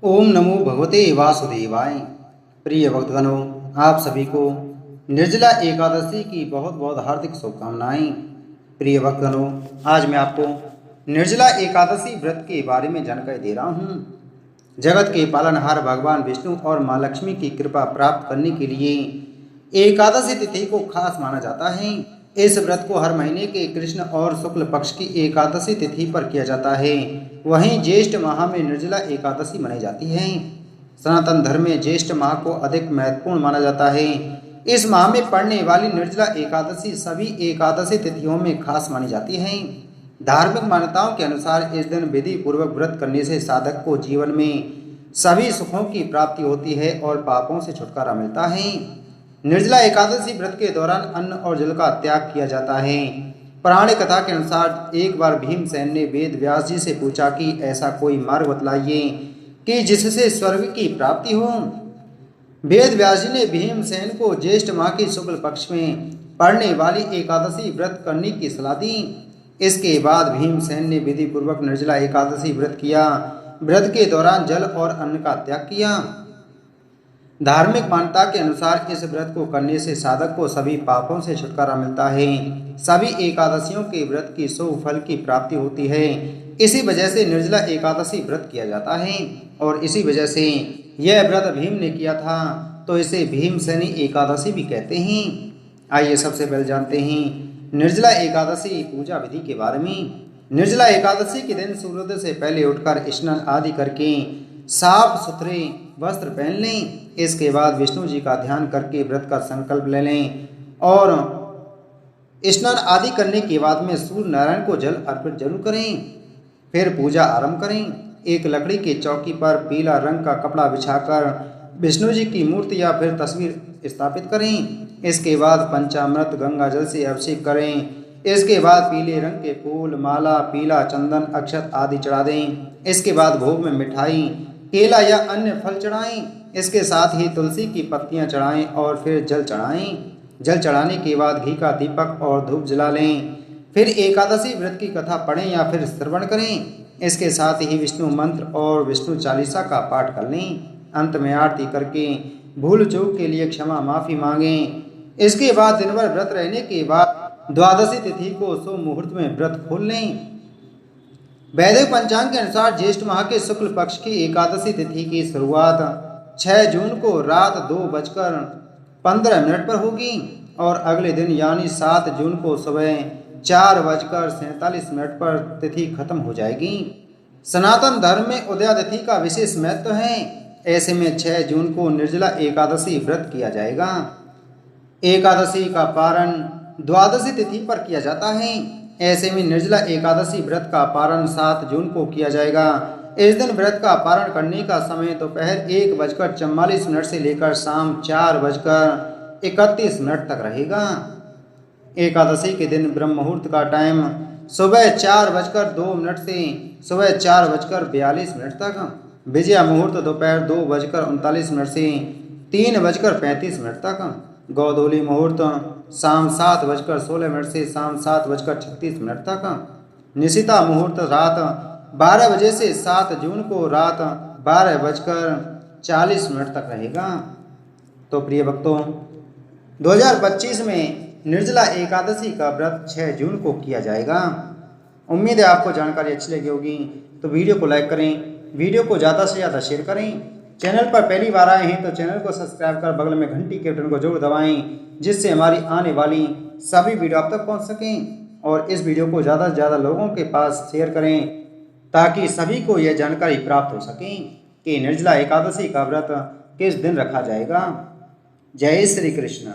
ओम नमो भगवते वासुदेवाय। प्रिय भक्तगणों, आप सभी को निर्जला एकादशी की बहुत बहुत हार्दिक शुभकामनाएं। प्रिय भक्तगणों, आज मैं आपको निर्जला एकादशी व्रत के बारे में जानकारी दे रहा हूँ। जगत के पालनहार भगवान विष्णु और माँ लक्ष्मी की कृपा प्राप्त करने के लिए एकादशी तिथि को खास माना जाता है। इस व्रत को हर महीने के कृष्ण और शुक्ल पक्ष की एकादशी तिथि पर किया जाता है। वहीं ज्येष्ठ माह में निर्जला एकादशी मनाई जाती है। सनातन धर्म में ज्येष्ठ माह को अधिक महत्वपूर्ण माना जाता है। इस माह में पड़ने वाली निर्जला एकादशी सभी एकादशी तिथियों में खास मानी जाती है। धार्मिक मान्यताओं के अनुसार इस दिन विधि पूर्वक व्रत करने से साधक को जीवन में सभी सुखों की प्राप्ति होती है और पापों से छुटकारा मिलता है। निर्जला एकादशी व्रत के दौरान अन्न और जल का त्याग किया जाता है। पुराण कथा के अनुसार एक बार भीमसेन ने वेद व्यास जी से पूछा कि ऐसा कोई मार्ग बतलाइए कि जिससे स्वर्ग की प्राप्ति हो। वेद व्यास जी ने भीमसेन को ज्येष्ठ माह के शुक्ल पक्ष में पड़ने वाली एकादशी व्रत करने की सलाह दी। इसके बाद भीमसेन ने विधि पूर्वक निर्जला एकादशी व्रत किया। व्रत के दौरान जल और अन्न का त्याग किया। धार्मिक मान्यता के अनुसार इस व्रत को करने से साधक को सभी पापों से छुटकारा मिलता है। सभी एकादशियों के व्रत की शुभ फल की प्राप्ति होती है। इसी वजह से निर्जला एकादशी व्रत किया जाता है और इसी वजह से यह व्रत भीम ने किया था, तो इसे भीमसेनी एकादशी भी कहते हैं। आइए सबसे पहले जानते हैं निर्जला एकादशी पूजा विधि के बारे में। निर्जला एकादशी के दिन सूर्योदय से पहले उठकर स्नान आदि करके साफ सुथरे वस्त्र पहन लें। इसके बाद विष्णु जी का ध्यान करके व्रत का संकल्प ले लें और स्नान आदि करने के बाद में सूर्य नारायण को जल अर्पित जरूर करें। फिर पूजा आरंभ करें। एक लकड़ी की चौकी पर पीला रंग का कपड़ा बिछाकर विष्णु जी की मूर्ति या फिर तस्वीर स्थापित करें। इसके बाद पंचामृत गंगा जल से अभिषेक करें। इसके बाद पीले रंग के फूल, माला, पीला चंदन, अक्षत आदि चढ़ा दें। इसके बाद भोग में मिठाई, केला या अन्य फल चढ़ाएं। इसके साथ ही तुलसी की पत्तियां चढ़ाएं और फिर जल चढ़ाएं। जल चढ़ाने के बाद घी का दीपक और धूप जला लें। फिर एकादशी व्रत की कथा पढ़ें या फिर श्रवण करें। इसके साथ ही विष्णु मंत्र और विष्णु चालीसा का पाठ कर लें। अंत में आरती करके भूल चूक के लिए क्षमा माफी मांगें। इसके बाद दिन भर व्रत रहने के बाद द्वादशी तिथि को शुभ मुहूर्त में व्रत खोल लें। वैदिक पंचांग के अनुसार ज्येष्ठ माह के शुक्ल पक्ष की एकादशी तिथि की शुरुआत 6 जून को रात 2:15 पर होगी और अगले दिन यानी 7 जून को सुबह 4:47 पर तिथि खत्म हो जाएगी। सनातन धर्म में उदया तिथि का विशेष महत्व है। ऐसे में 6 जून को निर्जला एकादशी व्रत किया जाएगा। एकादशी का पारण द्वादशी तिथि पर किया जाता है। ऐसे में निर्जला एकादशी व्रत का पारण 7 जून को किया जाएगा। इस दिन व्रत का पारण करने का समय दोपहर 1:44 से लेकर शाम 4:31 तक रहेगा। एकादशी के दिन ब्रह्म मुहूर्त का टाइम सुबह 4:02 से सुबह 4:42 तक। विजया मुहूर्त दोपहर 2:39 से 3:35 तक। गोधूली मुहूर्त शाम 7:16 से शाम 7:36 तक। निशिता मुहूर्त रात 12 बजे से 7 जून को रात 12:40 तक रहेगा। तो प्रिय भक्तों, 2025 में निर्जला एकादशी का व्रत 6 जून को किया जाएगा। उम्मीद है आपको जानकारी अच्छी लगी होगी, तो वीडियो को लाइक करें, वीडियो को ज़्यादा से ज़्यादा शेयर करें। चैनल पर पहली बार आए हैं तो चैनल को सब्सक्राइब कर बगल में घंटी के बटन को जरूर दबाएं, जिससे हमारी आने वाली सभी वीडियो आप तक पहुंच सकें। और इस वीडियो को ज़्यादा से ज़्यादा लोगों के पास शेयर करें ताकि सभी को यह जानकारी प्राप्त हो सके कि निर्जला एकादशी का व्रत किस दिन रखा जाएगा। जय श्री कृष्ण।